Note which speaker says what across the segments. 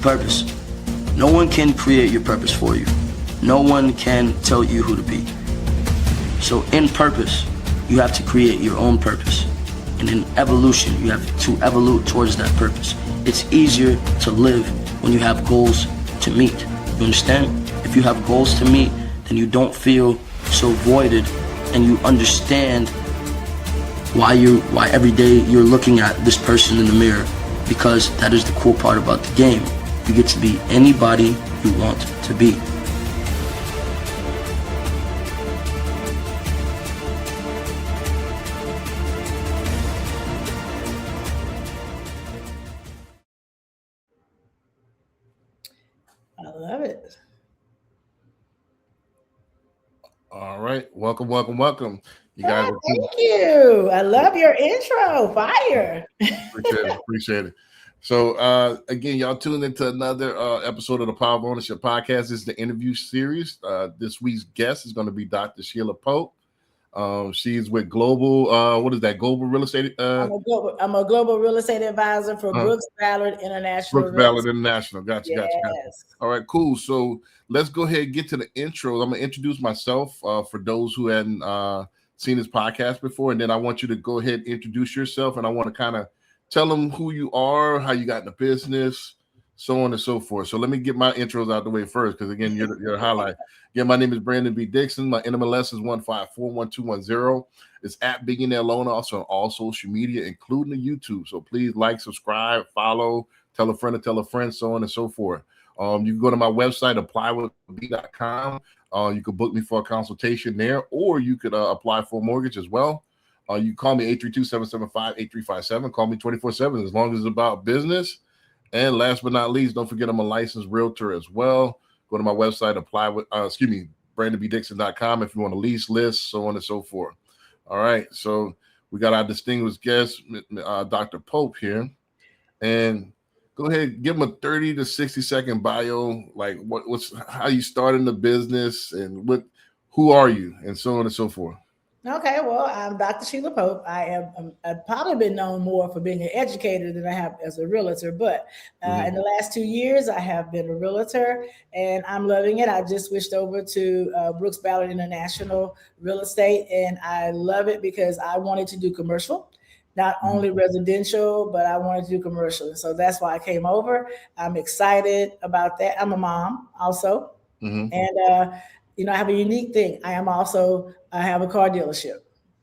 Speaker 1: Purpose. No one can create your purpose for you. No one can tell you who to be. So in purpose, you have to create your own purpose. And in evolution, you have to evolve towards that purpose. It's easier to live when you have goals to meet. You understand? If you have goals to meet, then you don't feel so voided, and you understand why every day you're looking at this person in the mirror, because that is the cool part about the game. You get to be anybody you want to be.
Speaker 2: I love it.
Speaker 3: All right. Welcome. You guys.
Speaker 2: Thank you. I love your intro. Fire.
Speaker 3: Appreciate it. So again, y'all tuned into another episode of the Power of Ownership Podcast. This is the interview series. This week's guest is going to be Dr. Sheila Pope. She's with Global, what is that? Global Real Estate?
Speaker 2: I'm a global real estate advisor for Brooks Ballard International.
Speaker 3: Brooks Ballard International. Gotcha. All right, cool. So let's go ahead and get to the intro. I'm going to introduce myself for those who hadn't seen this podcast before. And then I want you to go ahead and introduce yourself. And I want to kind of tell them who you are, how you got in the business, so on and so forth. So let me get my intros out the way first, because again, you're a highlight. Again, my name is Brandon B. Dixon. My NMLS is 1541210. It's at Billionaire Loan Officer on all social media, including the YouTube. So please like, subscribe, follow, tell a friend, so on and so forth. You can go to my website, applywithb.com. You can book me for a consultation there, or you could apply for a mortgage as well. You call me 832-775-8357. Call me 24/7 as long as it's about business. And last but not least, don't forget I'm a licensed realtor as well. Go to my website, BrandonBDixon.com if you want to lease, list, so on and so forth. All right, so we got our distinguished guest, Dr. Pope here, and go ahead, give him a 30 to 60 second bio, like what's how you started in the business and who are you, and so on and so forth.
Speaker 2: Okay, well, I'm Dr. Sheila Pope. I've probably been known more for being an educator than I have as a realtor, but in the last 2 years, I have been a realtor, and I'm loving it. I just switched over to Brooks Ballard International Real Estate, and I love it because I wanted to do commercial, not only residential, but I wanted to do commercial. And so that's why I came over. I'm excited about that. I'm a mom also, and I have a unique thing. I have a car dealership.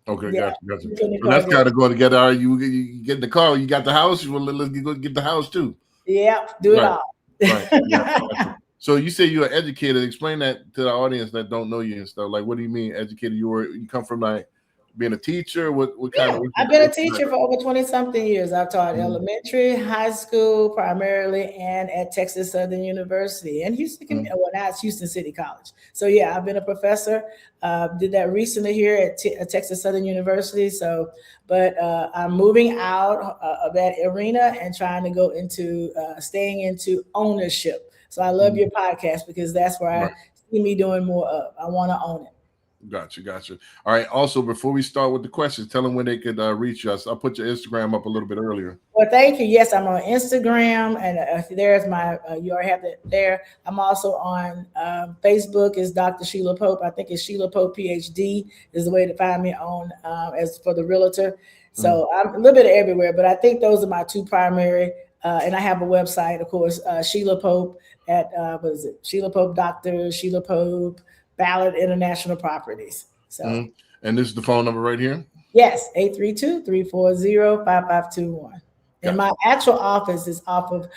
Speaker 3: Okay, gotcha. So that's got to go together. Are you get in the car? You got the house? Well, let's go get the house too.
Speaker 2: Yeah, do it all.
Speaker 3: Right. Yeah, gotcha. So you say you're an educator. Explain that to the audience that don't know you and stuff. Like, what do you mean educator? You come from like being a teacher? What kind of?
Speaker 2: I've been a teacher for over 20-something years. I've taught elementary, high school primarily, and at Texas Southern University and Houston. Well, now it's Houston City College. So yeah, I've been a professor. Did that recently here at Texas Southern University. So, but I'm moving out of that arena and trying to go into staying into ownership. So I love your podcast because that's where I see me doing more of. I want to own it.
Speaker 3: Gotcha. All right. Also, before we start with the questions, tell them when they could reach us. I'll put your Instagram up a little bit earlier.
Speaker 2: Well, thank you. Yes, I'm on Instagram, and there's my. You already have it there. I'm also on Facebook. Is Dr. Sheila Pope. I think it's Sheila Pope PhD is the way to find me on as for the realtor. So I'm a little bit everywhere, but I think those are my two primary. And I have a website, of course, Sheila Pope at what is it? Sheila Pope Dr. Sheila Pope. Ballard International Properties. So,
Speaker 3: and this is the phone number right here?
Speaker 2: Yes, 832-340-5521. And my actual office is off of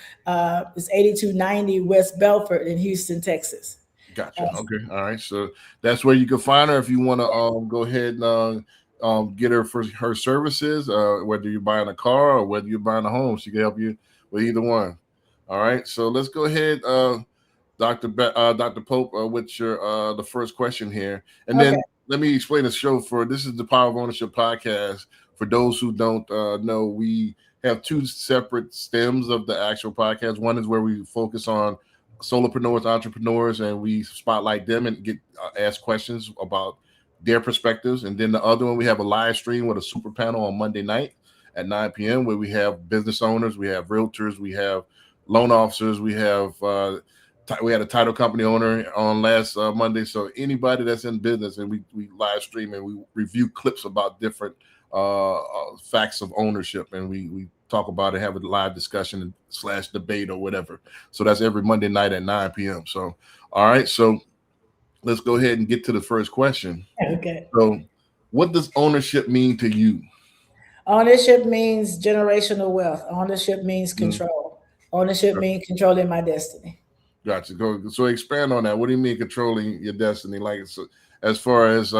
Speaker 2: it's 8290 West Belford in Houston, Texas.
Speaker 3: Gotcha. Okay. All right. So that's where you can find her if you want to go ahead and get her for her services, whether you're buying a car or whether you're buying a home. She can help you with either one. All right. So let's go ahead. Dr. Pope, with your the first question here, and then let me explain the show. This is the Power of Ownership podcast. For those who don't know, we have two separate stems of the actual podcast. One is where we focus on solopreneurs, entrepreneurs, and we spotlight them and get asked questions about their perspectives. And then the other one, we have a live stream with a super panel on Monday night at 9 p.m. where we have business owners, we have realtors, we have loan officers. We have we had a title company owner on last Monday. So anybody that's in business, and we live stream and we review clips about different facts of ownership, and we talk about it, have a live discussion / debate or whatever. So that's every Monday night at 9 p.m. So, all right. So let's go ahead and get to the first question.
Speaker 2: Okay.
Speaker 3: So what does ownership mean to you?
Speaker 2: Ownership means generational wealth. Ownership means control. Ownership means controlling my destiny.
Speaker 3: Gotcha. So expand on that. What do you mean controlling your destiny? Like, so, as far as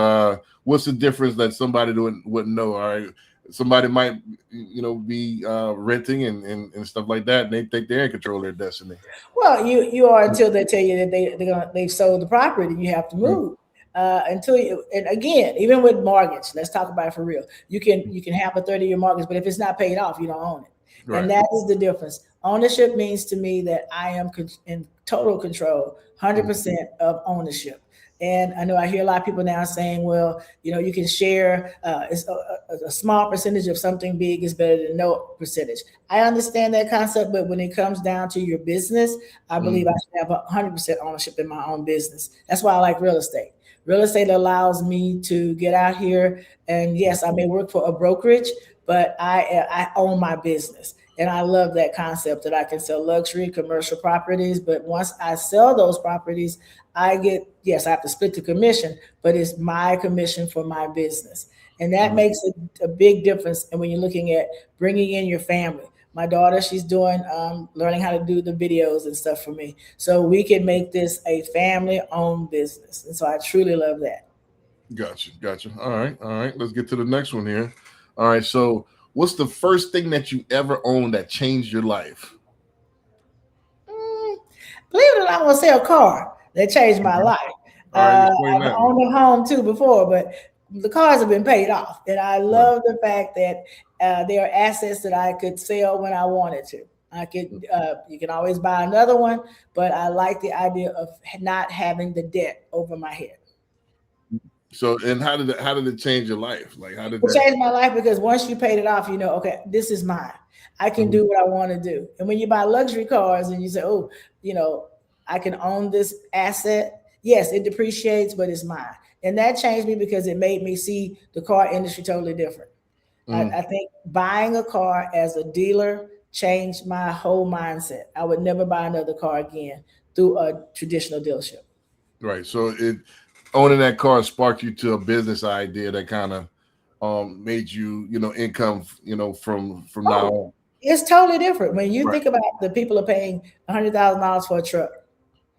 Speaker 3: what's the difference that somebody wouldn't know? All right, somebody might be renting and stuff like that, and they think they're in control of their destiny.
Speaker 2: Well, you are until they tell you that they've sold the property. You have to move. Until you, and again, even with mortgage, let's talk about it for real. You can have a 30-year mortgage, but if it's not paid off, you don't own it. Right. And that is the difference. Ownership means to me that I am in total control, 100% of ownership. And I know I hear a lot of people now saying, well, you can share it's a small percentage of something big is better than no percentage. I understand that concept, but when it comes down to your business, I believe I should have 100% ownership in my own business. That's why I like real estate. Real estate allows me to get out here, and yes, I may work for a brokerage, but I own my business. And I love that concept that I can sell luxury commercial properties. But once I sell those properties, I have to split the commission, but it's my commission for my business. And that makes a big difference. And when you're looking at bringing in your family, my daughter, she's doing learning how to do the videos and stuff for me. So we can make this a family-owned business. And so I truly love that.
Speaker 3: Gotcha. All right. Let's get to the next one here. All right. So what's the first thing that you ever owned that changed your life?
Speaker 2: Believe it or not, I'm going to say a car that changed my life. I've owned a home too before, but the cars have been paid off. And I love the fact that there are assets that I could sell when I wanted to. I could, you can always buy another one, but I like the idea of not having the debt over my head.
Speaker 3: So, and how did it change your life? Like, how did
Speaker 2: it change my life? Because once you paid it off, okay, this is mine. I can do what I want to do. And when you buy luxury cars and you say, oh, I can own this asset. Yes, it depreciates, but it's mine. And that changed me because it made me see the car industry totally different. I think buying a car as a dealer changed my whole mindset. I would never buy another car again through a traditional dealership.
Speaker 3: Right. So owning that car sparked you to a business idea that kind of made you, income, from now on.
Speaker 2: It's totally different. When you think about the people are paying $100,000 for a truck,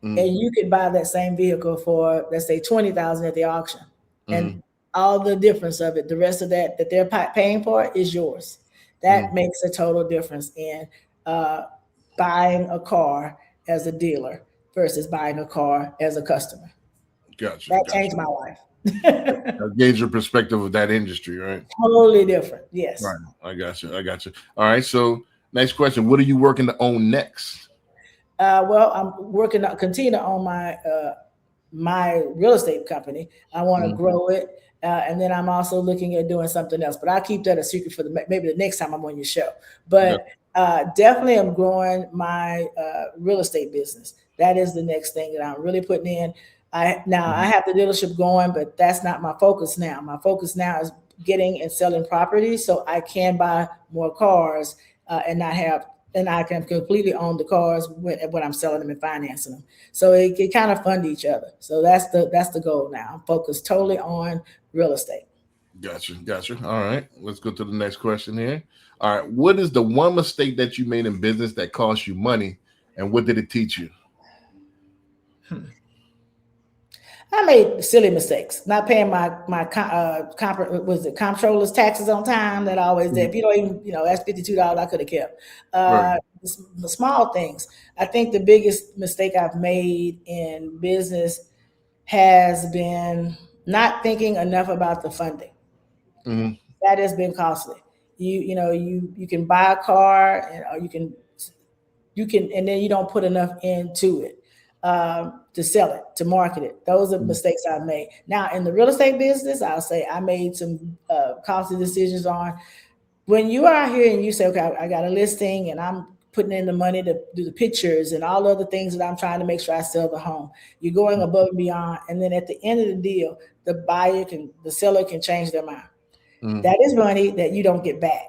Speaker 2: and you could buy that same vehicle for, let's say, $20,000 at the auction, and all the difference of it, the rest of that they're paying for is yours. That makes a total difference in buying a car as a dealer versus buying a car as a customer.
Speaker 3: Gotcha.
Speaker 2: That changed my life.
Speaker 3: That gauge your perspective of that industry, right?
Speaker 2: Totally different. Yes.
Speaker 3: Right. I got you. All right. So next question. What are you working to own next?
Speaker 2: Well, I'm working to continue to own my real estate company. I want to grow it. And then I'm also looking at doing something else, but I'll keep that a secret for maybe the next time I'm on your show. But definitely I'm growing my real estate business. That is the next thing that I'm really putting in. I have the dealership going, but that's not my focus now. My focus now is getting and selling properties so I can buy more cars and I can completely own the cars when I'm selling them and financing them. So it kind of fund each other. So that's the goal now. I'm focused totally on real estate.
Speaker 3: Gotcha. All right. Let's go to the next question here. All right. What is the one mistake that you made in business that cost you money, and what did it teach you?
Speaker 2: I made silly mistakes, not paying my comptroller's taxes on time. That always did. If you don't even, that's $52 I could have kept. The small things. I think the biggest mistake I've made in business has been not thinking enough about the funding. That has been costly. You can buy a car and you can, and then you don't put enough into it. To sell it, to market it. Those are mistakes I've made. Now, in the real estate business, I'll say I made some costly decisions on when you are out here and you say, okay, I got a listing and I'm putting in the money to do the pictures and all other things that I'm trying to make sure I sell the home. You're going above and beyond. And then at the end of the deal, the seller can change their mind. Mm-hmm. That is money that you don't get back.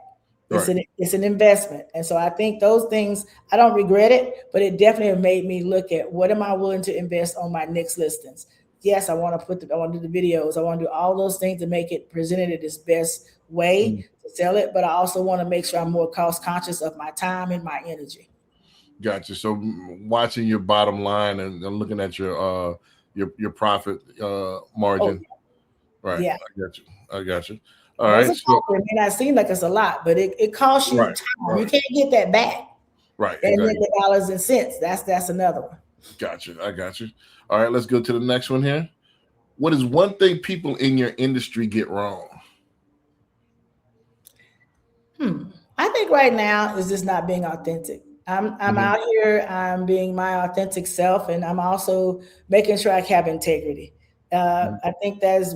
Speaker 2: It's an investment. And so I think those things, I don't regret it, but it definitely made me look at what am I willing to invest on my next listings. Yes, I want to do the videos. I want to do all those things to make it presented in its best way to sell it. But I also want to make sure I'm more cost conscious of my time and my energy.
Speaker 3: Gotcha. So watching your bottom line and looking at your profit margin. Right.
Speaker 2: Yeah.
Speaker 3: I got you. All right.
Speaker 2: So, it may not seem like it's a lot, but it costs you time. Right. You can't get that back.
Speaker 3: Right.
Speaker 2: And then the dollars and cents. That's another one.
Speaker 3: Gotcha. I got you. All right, let's go to the next one here. What is one thing people in your industry get wrong?
Speaker 2: I think right now is just not being authentic. I'm out here, I'm being my authentic self, and I'm also making sure I have integrity. I think that's,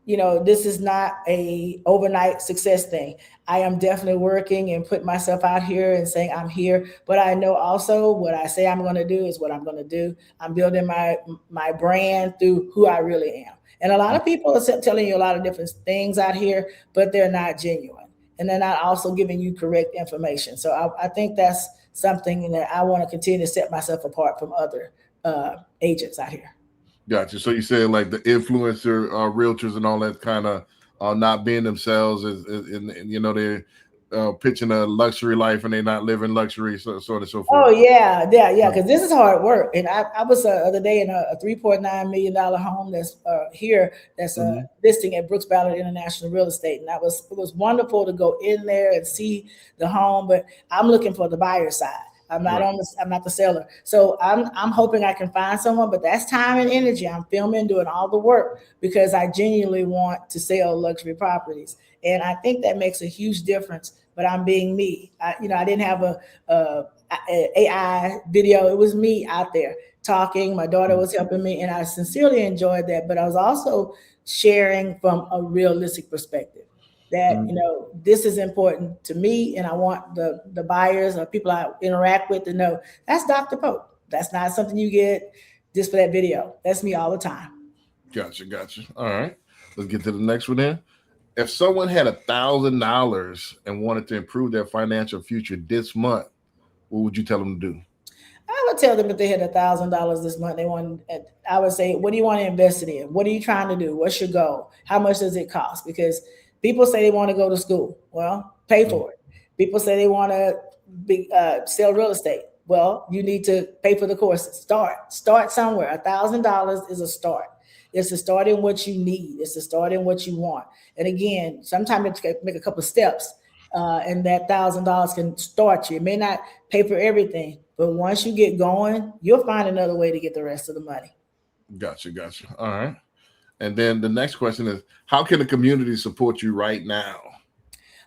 Speaker 2: this is not a overnight success thing. I am definitely working and putting myself out here and saying I'm here, but I know also what I say I'm going to do is what I'm going to do. I'm building my brand through who I really am. And a lot of people are telling you a lot of different things out here, but they're not genuine. And they're not also giving you correct information. So I think that's something that I want to continue to set myself apart from other agents out here.
Speaker 3: Gotcha. So you say like the influencer realtors and all that kind of not being themselves, they're pitching a luxury life and they're not living luxury, so on and so forth.
Speaker 2: Oh yeah. Because this is hard work. And I was the other day in a $3.9 million home that's here that's listing at Ballard International Real Estate, and it was wonderful to go in there and see the home. But I'm looking for the buyer side. I'm not I'm not the seller. So I'm hoping I can find someone, but that's time and energy. I'm filming, doing all the work because I genuinely want to sell luxury properties. And I think that makes a huge difference, but I'm being me. I didn't have a AI video. It was me out there talking. My daughter was helping me, and I sincerely enjoyed that, but I was also sharing from a realistic perspective. That, this is important to me, and I want the buyers or people I interact with to know that's Dr. Pope. That's not something you get just for that video. That's me all the time.
Speaker 3: Gotcha. All right. Let's get to the next one then. If someone had $1,000 and wanted to improve their financial future this month, what would you tell them to do?
Speaker 2: I would tell them if they had $1,000 this month, I would say, what do you want to invest it in? What are you trying to do? What's your goal? How much does it cost? Because people say they want to go to school. Well, pay for it. People say they want to sell real estate. Well, you need to pay for the courses. Start somewhere. $1,000 is a start. It's to start in what you need. It's to start in what you want. And again, sometimes you make a couple of steps, and that $1,000 can start you. It may not pay for everything, but once you get going, you'll find another way to get the rest of the money.
Speaker 3: Gotcha. All right. And then the next question is, how can the community support you right now?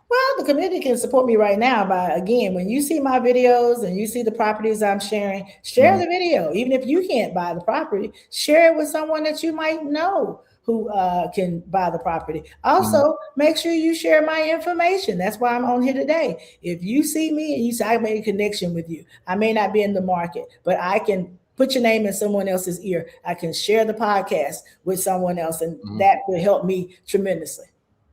Speaker 2: Well, the community can support me right now by, again, when you see my videos and you see the properties I'm sharing, share the video. Even if you can't buy the property, share it with someone that you might know who can buy the property. Also, make sure you share my information. That's why I'm on here today. If you see me and you say I made a connection with you, I may not be in the market, but I can put your name in someone else's ear. I can share the podcast with someone else, and that will help me tremendously.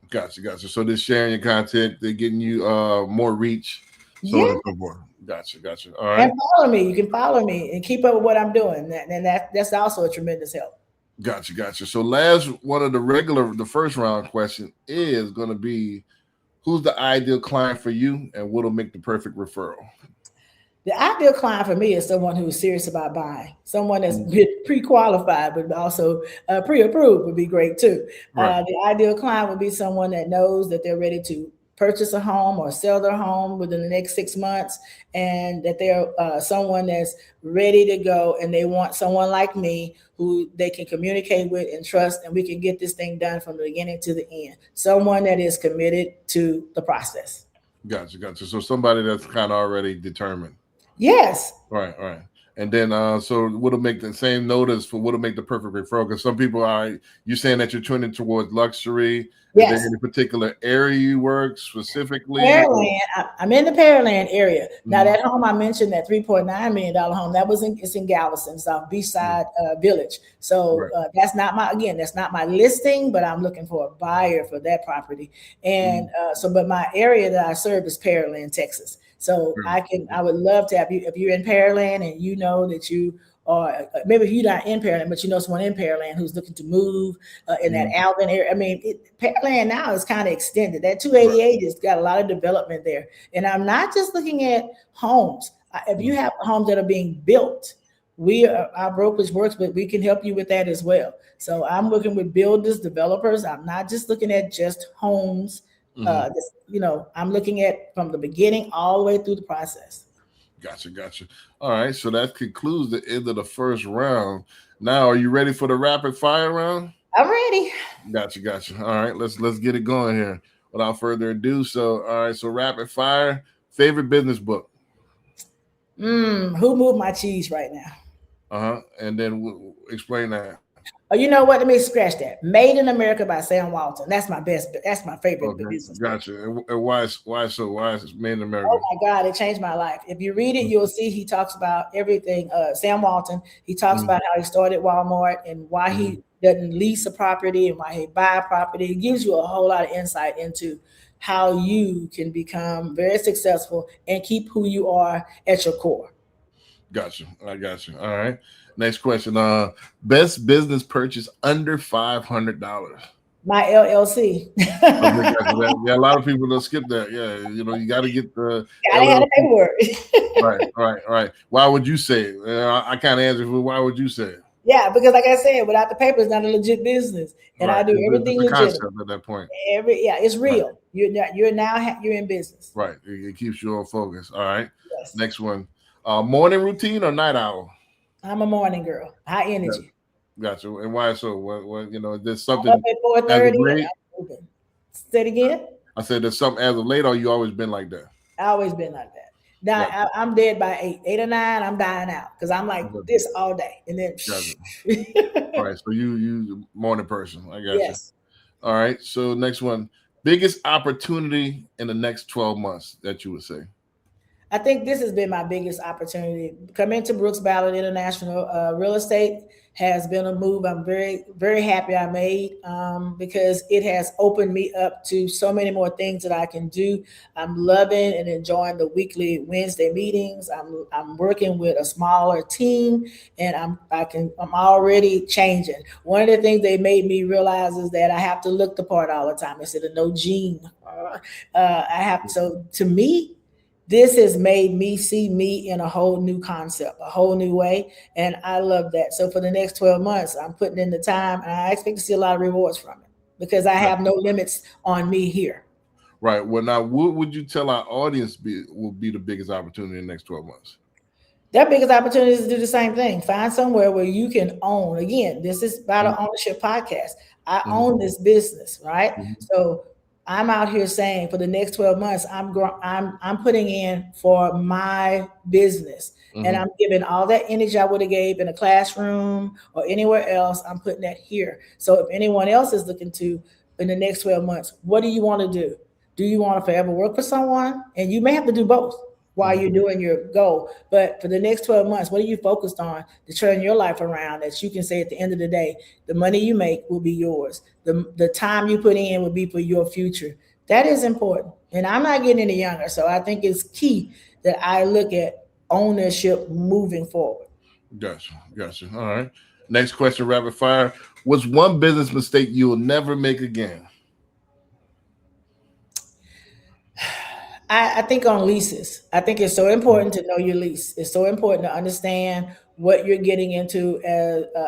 Speaker 3: Gotcha. So this sharing your content, they're getting you more reach. So Gotcha. All right.
Speaker 2: And follow me. You can follow me and keep up with what I'm doing. And that's also a tremendous help.
Speaker 3: Gotcha. So last one of the first round question is going to be, who's the ideal client for you and what'll make the perfect referral?
Speaker 2: The ideal client for me is someone who is serious about buying, someone that's pre-qualified, but also pre-approved would be great too. Right. The ideal client would be someone that knows that they're ready to purchase a home or sell their home within the next 6 months, and that they're someone that's ready to go, and they want someone like me who they can communicate with and trust, and we can get this thing done from the beginning to the end. Someone that is committed to the process.
Speaker 3: Gotcha. So somebody that's kind of already determined.
Speaker 2: Yes.
Speaker 3: Right. And then, so what'll make the same notice for what'll make the perfect referral? Because some people are, you're saying that you're trending towards luxury.
Speaker 2: Yes.
Speaker 3: Is there any particular area you work specifically?
Speaker 2: Pearland, I'm in the Pearland area. Now that home I mentioned, that $3.9 million home, it's in Galveston, South Beachside Village. So that's not my listing, but I'm looking for a buyer for that property. And but my area that I serve is Pearland, Texas. So I would love to have you, if you're in Pearland and you know that you or maybe if you're not in Pearland, but you know someone in Pearland who's looking to move in that Alvin area. I mean, Pearland now is kind of extended. That 288 has got a lot of development there. And I'm not just looking at homes. If you have homes that are being built, our brokerage works, but we can help you with that as well. So I'm looking with builders, developers. I'm not just looking at just homes. I'm looking at from the beginning all the way through the process.
Speaker 3: Gotcha. All right, so that concludes the end of the first round. Now, are you ready for the rapid fire round?
Speaker 2: I'm ready.
Speaker 3: Gotcha. All right, let's get it going here. Without further ado, so rapid fire. Favorite business book?
Speaker 2: Who Moved My Cheese right now?
Speaker 3: And then explain that.
Speaker 2: Oh, you know what? Let me scratch that. Made in America by Sam Walton. That's my favorite business.
Speaker 3: Gotcha. And why is it Made in America?
Speaker 2: Oh my God, it changed my life. If you read it, you'll see he talks about everything. Sam Walton, he talks about how he started Walmart and why he doesn't lease a property and why he buy a property. It gives you a whole lot of insight into how you can become very successful and keep who you are at your core.
Speaker 3: Gotcha. I got you. All right. Next question. Best business purchase under $500.
Speaker 2: My LLC.
Speaker 3: Yeah, a lot of people don't skip that. Yeah, you got to get the.
Speaker 2: Gotta have the
Speaker 3: paperwork. Right. Why would you say it? I kind of answered. Why would you say it?
Speaker 2: Yeah, because like I said, without the paper, it's not a legit business, and I do everything legit.
Speaker 3: At that point.
Speaker 2: It's real. Right. You're in business.
Speaker 3: Right. It keeps you on focus. All right.
Speaker 2: Yes.
Speaker 3: Next one. Morning routine or night owl?
Speaker 2: I'm a morning girl. High energy.
Speaker 3: Gotcha. And why so? What there's something.
Speaker 2: I'm up at 4:30. Say it again.
Speaker 3: I said there's something as of late, or you always been like that?
Speaker 2: I always been like that. Now I'm dead by 8 or 9. I'm dying out because I'm like this all day, and then.
Speaker 3: All right. So you morning person. I got
Speaker 2: you.
Speaker 3: All right. So next one. Biggest opportunity in the next 12 months that you would say?
Speaker 2: I think this has been my biggest opportunity. Coming to Brooks Ballard International Real Estate has been a move I'm very, very happy I made because it has opened me up to so many more things that I can do. I'm loving and enjoying the weekly Wednesday meetings. I'm working with a smaller team, and I'm already changing. One of the things they made me realize is that I have to look the part all the time instead of no gene. So to me, this has made me see me in a whole new concept, a whole new way. And I love that. So for the next 12 months, I'm putting in the time, and I expect to see a lot of rewards from it because I have no limits on me here.
Speaker 3: Right. Well, now, what would you tell our audience will be the biggest opportunity in the next 12 months?
Speaker 2: Their biggest opportunity is to do the same thing. Find somewhere where you can own. Again, this is about an ownership podcast. I own this business, right? So I'm out here saying for the next 12 months, I'm putting in for my business, and I'm giving all that energy I would have gave in a classroom or anywhere else. I'm putting that here. So if anyone else is looking to in the next 12 months, what do you want to do? Do you want to forever work for someone? And you may have to do both while you're doing your goal. But for the next 12 months, what are you focused on to turn your life around that you can say at the end of the day, the money you make will be yours. The time you put in will be for your future. That is important. And I'm not getting any younger. So I think it's key that I look at ownership moving forward.
Speaker 3: Gotcha. All right. Next question, rapid fire. What's one business mistake you will never make again?
Speaker 2: I think on leases. I think it's so important to know your lease. It's so important to understand what you're getting into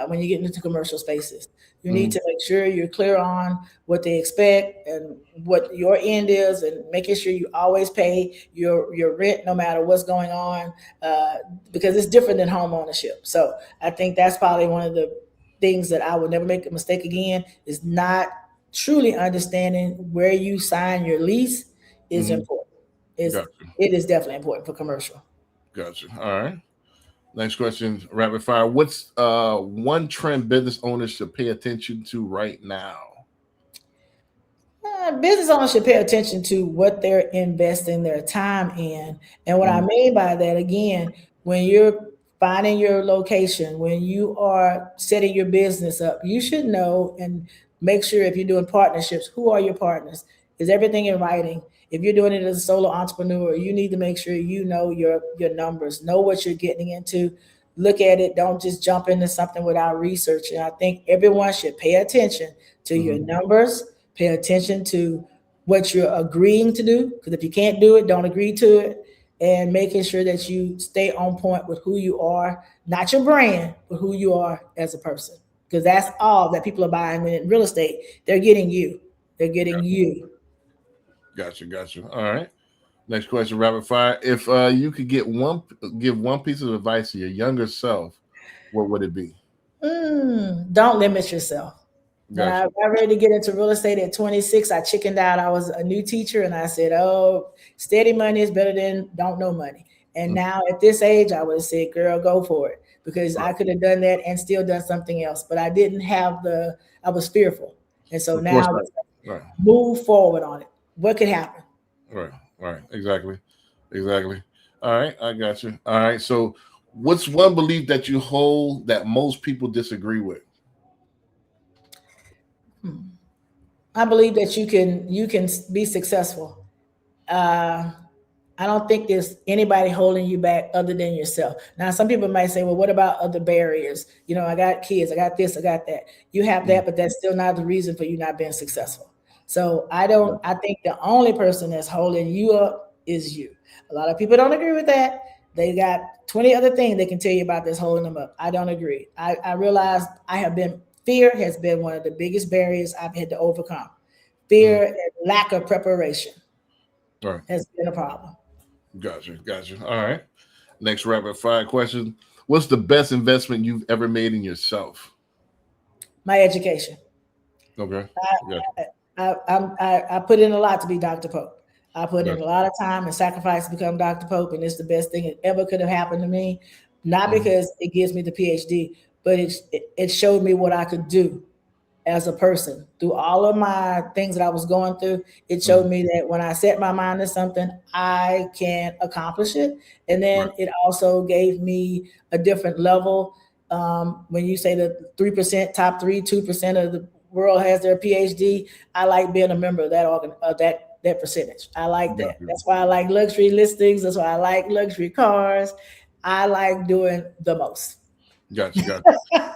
Speaker 2: when you get into commercial spaces. You need to make sure you're clear on what they expect and what your end is, and making sure you always pay your rent no matter what's going on, because it's different than home ownership. So I think that's probably one of the things that I would never make a mistake again, is not truly understanding where you sign your lease is important. It is definitely important for commercial.
Speaker 3: Gotcha. All right. Next question, rapid fire. What's one trend business owners should pay attention to right now?
Speaker 2: Business owners should pay attention to what they're investing their time in. And what I mean by that, again, when you're finding your location, when you are setting your business up, you should know and make sure if you're doing partnerships, who are your partners? Is everything in writing? If you're doing it as a solo entrepreneur, you need to make sure you know your numbers, know what you're getting into, look at it. Don't just jump into something without researching. I think everyone should pay attention to your numbers, pay attention to what you're agreeing to do. Because if you can't do it, don't agree to it. And making sure that you stay on point with who you are, not your brand, but who you are as a person. Because that's all that people are buying in real estate. They're getting you. They're getting you.
Speaker 3: Gotcha. All right. Next question, rapid fire. If you could give one piece of advice to your younger self, what would it be?
Speaker 2: Don't limit yourself. When I got ready to get into real estate at 26, I chickened out. I was a new teacher and I said, oh, steady money is better than don't know money. And now at this age, I would have said, girl, go for it. Because I could have done that and still done something else. But I didn't have I was fearful. And so now move forward on it. What could happen?
Speaker 3: Right. Exactly. All right. I got you. All right. So what's one belief that you hold that most people disagree with?
Speaker 2: I believe that you can be successful. I don't think there's anybody holding you back other than yourself. Now, some people might say, well, what about other barriers? You know, I got kids, I got this, I got that. You have that, but that's still not the reason for you not being successful. So I think the only person that's holding you up is you. A lot of people don't agree with that. They got 20 other things they can tell you about that's holding them up. I don't agree. I realized fear has been one of the biggest barriers I've had to overcome. Fear and lack of preparation has been a problem.
Speaker 3: Gotcha. All right. Next rapid fire question. What's the best investment you've ever made in yourself?
Speaker 2: My education.
Speaker 3: Okay.
Speaker 2: I put in a lot to be Dr. Pope. I put in a lot of time and sacrifice to become Dr. Pope, and it's the best thing that ever could have happened to me. Not because it gives me the PhD, but it showed me what I could do as a person through all of my things that I was going through. It showed me that when I set my mind to something, I can accomplish it. And then it also gave me a different level. When you say the 3%, top 2% of the world has their PhD, I like being a member of that percentage. I like that. That's why I like luxury listings. That's why I like luxury cars. I like doing the most.
Speaker 3: Gotcha.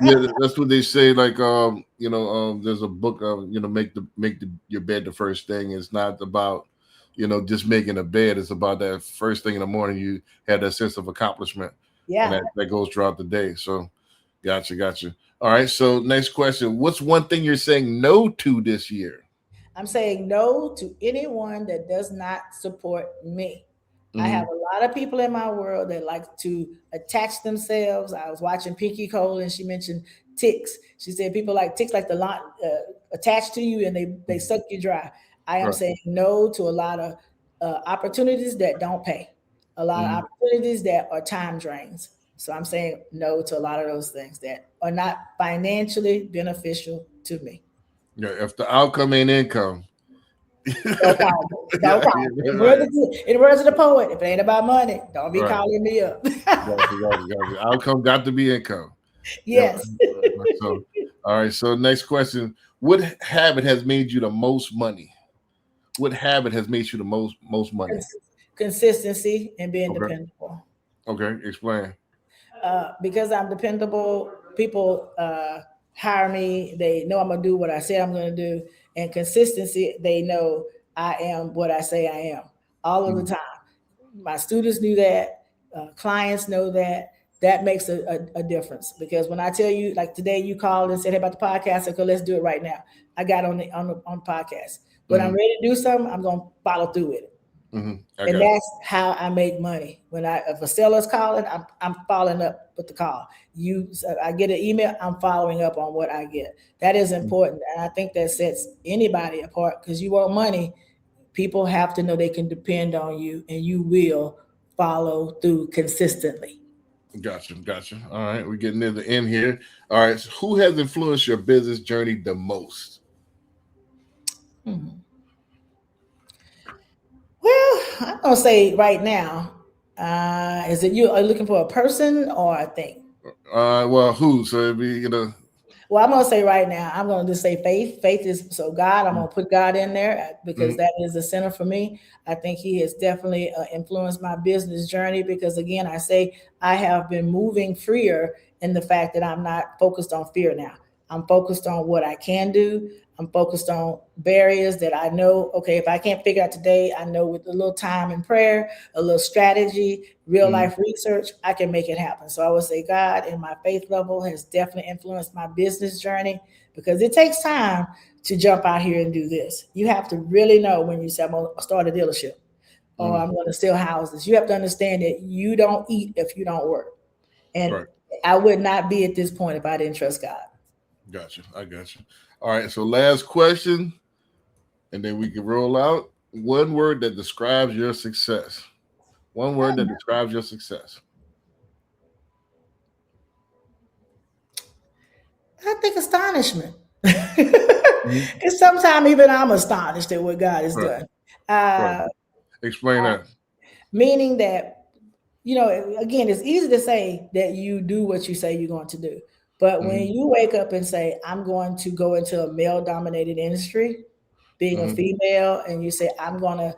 Speaker 3: Yeah, that's what they say. Like, there's a book of, make your bed the first thing. It's not about, just making a bed. It's about that first thing in the morning. You have that sense of accomplishment.
Speaker 2: Yeah.
Speaker 3: And that goes throughout the day. So, gotcha. All right. So, next question. What's one thing you're saying no to this year?
Speaker 2: I'm saying no to anyone that does not support me. I have a lot of people in my world that like to attach themselves. I was watching Pinky Cole and she mentioned ticks. She said people like ticks like the attached to you and they suck you dry. I am saying no to a lot of opportunities that don't pay, a lot of opportunities that are time drains. So I'm saying no to a lot of those things that are not financially beneficial to me.
Speaker 3: Yeah, if the outcome ain't income.
Speaker 2: Don't call me. In the words of the poet, if it ain't about money, don't be calling me up.
Speaker 3: Gotcha. Outcome got to be income.
Speaker 2: Yes.
Speaker 3: So, all right. So next question. What habit has made you the most money? What habit has made you the most money?
Speaker 2: Consistency and being dependable.
Speaker 3: Okay. Explain.
Speaker 2: Because I'm dependable, people hire me. They know I'm going to do what I say I'm going to do. And consistency, they know I am what I say I am all of the time. My students knew that. Clients know that. That makes a difference. Because when I tell you, like today you called and said, hey, about the podcast, I said, okay, let's do it right now. I got on the podcast. When I'm ready to do something, I'm going to follow through with it. And that's how I make money. If a seller's calling, I'm following up with the call. I get an email, I'm following up on what I get. That is important. And I think that sets anybody apart because you want money. People have to know they can depend on you and you will follow through consistently.
Speaker 3: Gotcha. All right, we're getting near the end here. All right, so who has influenced your business journey the most?
Speaker 2: Well, I'm gonna say right now, is it you are you looking for a person or a thing?
Speaker 3: Well, who? So it'd be
Speaker 2: Well, I'm gonna say right now, I'm gonna just say faith. Faith is so God. I'm gonna put God in there because that is the center for me. I think He has definitely influenced my business journey because, again, I say I have been moving freer in the fact that I'm not focused on fear now. I'm focused on what I can do. I'm focused on barriers that I know, okay, if I can't figure out today, I know with a little time and prayer, a little strategy, real life research, I can make it happen. So I would say God and my faith level has definitely influenced my business journey because it takes time to jump out here and do this. You have to really know when you say, I'm going to start a dealership or I'm going to sell houses. You have to understand that you don't eat if you don't work. And I would not be at this point if I didn't trust God.
Speaker 3: Gotcha. I got you. All right. So last question, and then we can roll out. One word that describes your success. One word that describes your success.
Speaker 2: I think astonishment. Because sometimes even I'm astonished at what God has done.
Speaker 3: Explain that.
Speaker 2: Meaning that, again, it's easy to say that you do what you say you're going to do. But when you wake up and say, I'm going to go into a male-dominated industry, being a female, and you say, I'm going to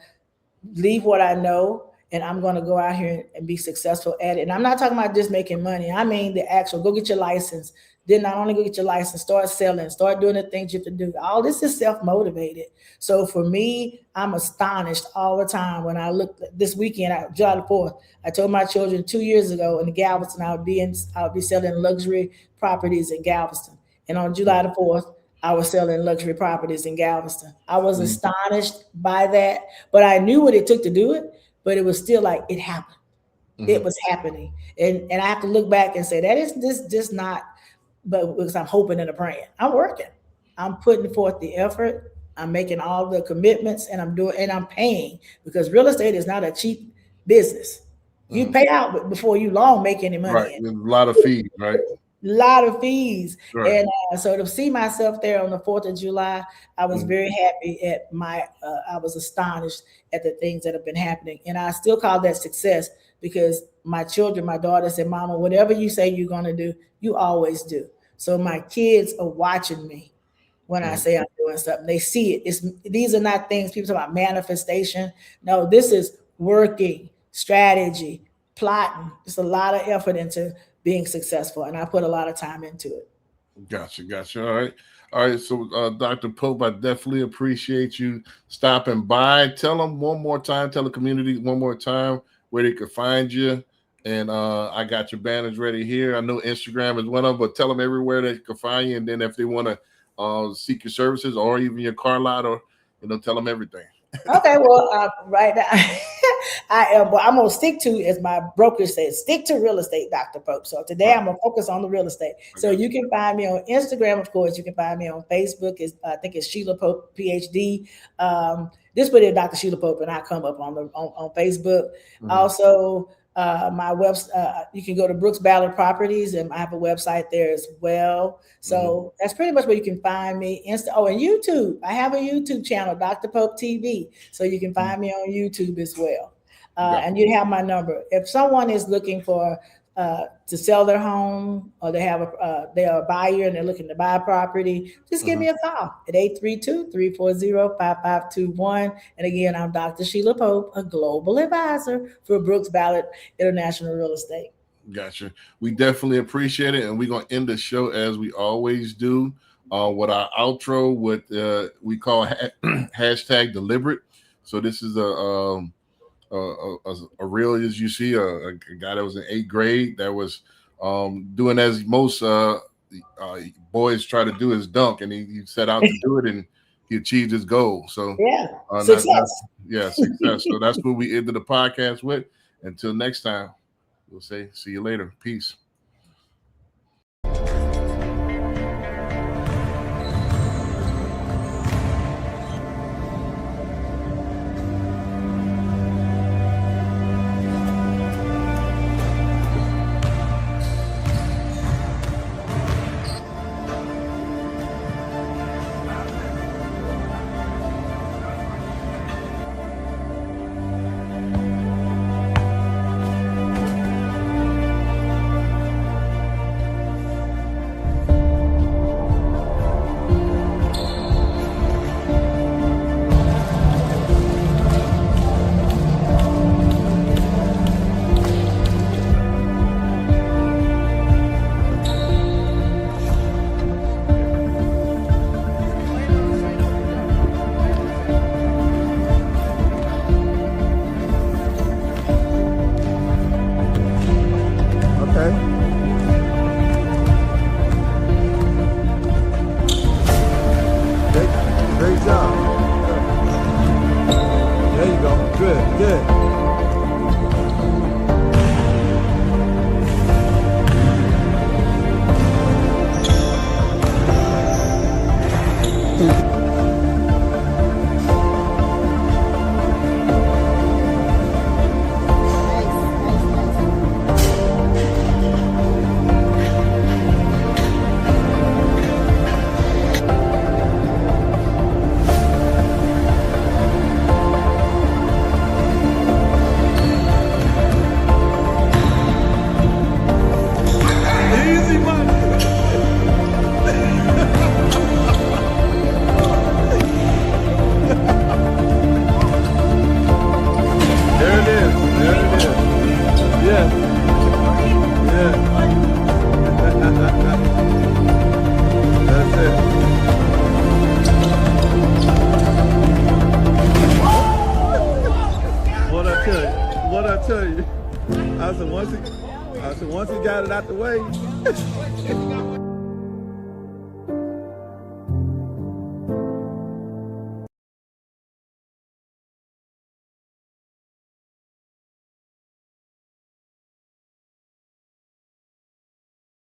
Speaker 2: leave what I know and I'm going to go out here and be successful at it. And I'm not talking about just making money. I mean the actual, go get your license. Then not only go get your license, start selling, start doing the things you have to do. All this is self-motivated. So for me, I'm astonished all the time when I look this weekend, July the 4th, I told my children 2 years ago in Galveston, I would be selling luxury properties in Galveston. And on July the 4th, I was selling luxury properties in Galveston. I was astonished by that, but I knew what it took to do it, but it was still like it happened. It was happening. And I have to look back and say, that is just not, but because I'm hoping and praying. I'm working. I'm putting forth the effort. I'm making all the commitments and I'm paying because real estate is not a cheap business. You pay out before you long make any money.
Speaker 3: Right. There's a lot of fees, right?
Speaker 2: Lot of fees. Right. And so to see myself there on the 4th of July, I was very happy at I was astonished at the things that have been happening. And I still call that success because my children, my daughter said, Mama, whatever you say you're going to do, you always do. So my kids are watching me when I say I'm doing something. They see it. These are not things people talk about manifestation. No, this is working, strategy, plotting. It's a lot of effort into being successful, and I put a lot of time into it.
Speaker 3: Gotcha. All right. So, Dr. Pope, I definitely appreciate you stopping by. Tell them one more time. Tell the community one more time where they could find you. And I got your banners ready here. I know Instagram is one of them, but tell them everywhere they can find you. And then if they want to seek your services or even your car lot, or tell them everything.
Speaker 2: Okay, well, right now, I'm going to stick to, as my broker says, stick to real estate, Dr. Pope. So today I'm going to focus on the real estate. So you can find me on Instagram, of course. You can find me on Facebook. I think it's Sheila Pope, PhD. This video, Dr. Sheila Pope, and I come up on Facebook. Also, my website, you can go to Brooks Ballard Properties, and I have a website there as well. So that's pretty much where you can find me. And YouTube, I have a YouTube channel, Dr. Pope TV. So you can find me on YouTube as well. And you have my number. If someone is looking for to sell their home, or they are a buyer and they're looking to buy a property, just give me a call at 832-340-5521. And again, I'm Dr. Sheila Pope, a global advisor for Brooks Ballard International Real Estate.
Speaker 3: Gotcha. We definitely appreciate it. And we're going to end the show as we always do with our outro, what we call hashtag deliberate. So this is a real, as you see, a guy that was in 8th grade that was doing as most boys try to do, is dunk, and he set out to do it, and he achieved his goal. So
Speaker 2: success.
Speaker 3: Success. So that's what we ended the podcast with. Until next time, we'll say see you later. Peace.
Speaker 4: Good, good. Once he got it out the way,